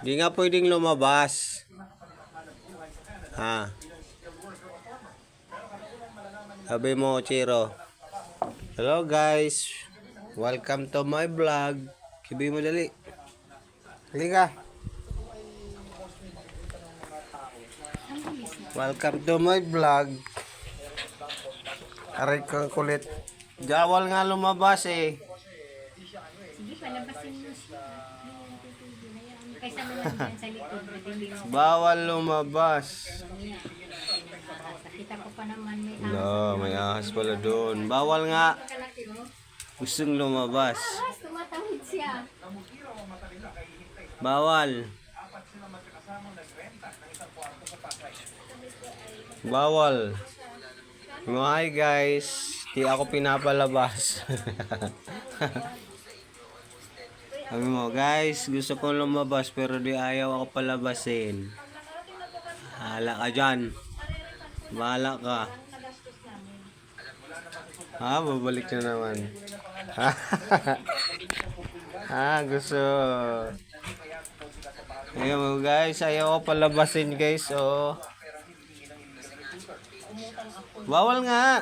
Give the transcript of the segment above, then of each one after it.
Di nga pwedeng lumabas. Ha? Sabi mo, Chiro. Hello guys. Welcome to my vlog. Sabi mo dali. Halika. Welcome to my vlog. Aray kang kulit. Jawal nga lumabas eh. Sige, palabasin mo siya. Kaysa naman dyan sa likod. Bawal lumabas. Kita ko pa naman may No, may ahas pala doon. Bawal nga. kalaki, oh. Gustong lumabas. Tumatawid siya. Bawal. Bawal. Hi guys. Di ako pinapalabas. Sabi mo, guys, gusto kong lumabas pero di ayaw ako palabasin. Hala ka dyan. Bahala ka. Ha, babalik na naman. Gusto. Ayan mo guys, ayaw ko palabasin guys, oh. Bawal nga.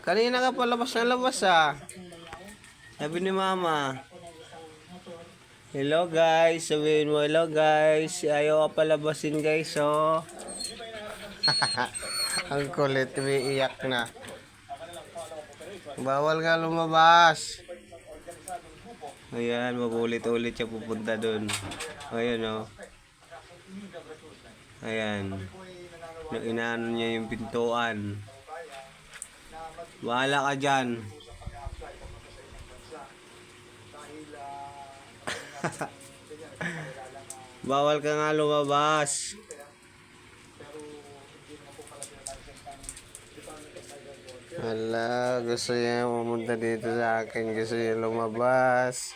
Kanina ka palabas na labas ah. Sabi ni mama. Hello guys, sabihin mo hello guys. Ayaw ka palabasin guys, oh. Ang kulit, umiiyak na. Bawal nga lumabas. Ayan, mabulit-ulit siya pupunta dun. Ayan, oh. Ayan. Inaano niya yung pintuan. Bahala ka dyan. Bawal ka nga lumabas. Hala, gusto niya pumunta dito sa akin. Gusto niya lumabas.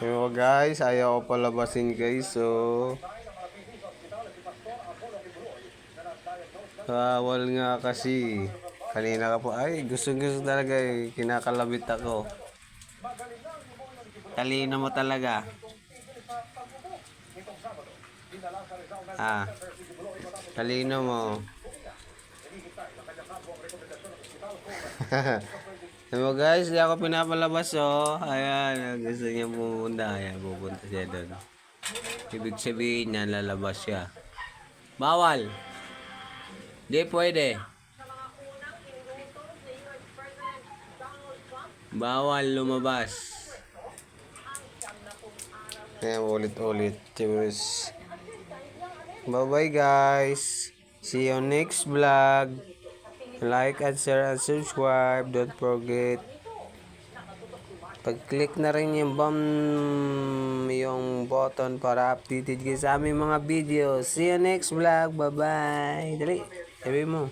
Pero guys, ayaw ko palabasin guys. So, bawal nga kasi. Kanina ka po. Ay, gusto talaga eh. Kinakalabit ako. Talino mo talaga. Talino mo. Diba guys, di ako pinapalabas oh. Ayan, gusto niya pumunta. Ayan, pupunta siya doon. Ibig sabihin niya, lalabas siya. Bawal. Di pwede. Bawal lumabas. Ayan, ulit-ulit. Bye-bye guys. See you next vlog. Like and share and subscribe. Don't forget. Pag-click na rin yung button para updated kayo sa aming mga videos. See you next vlog. Bye-bye. Dali. Sabi mo.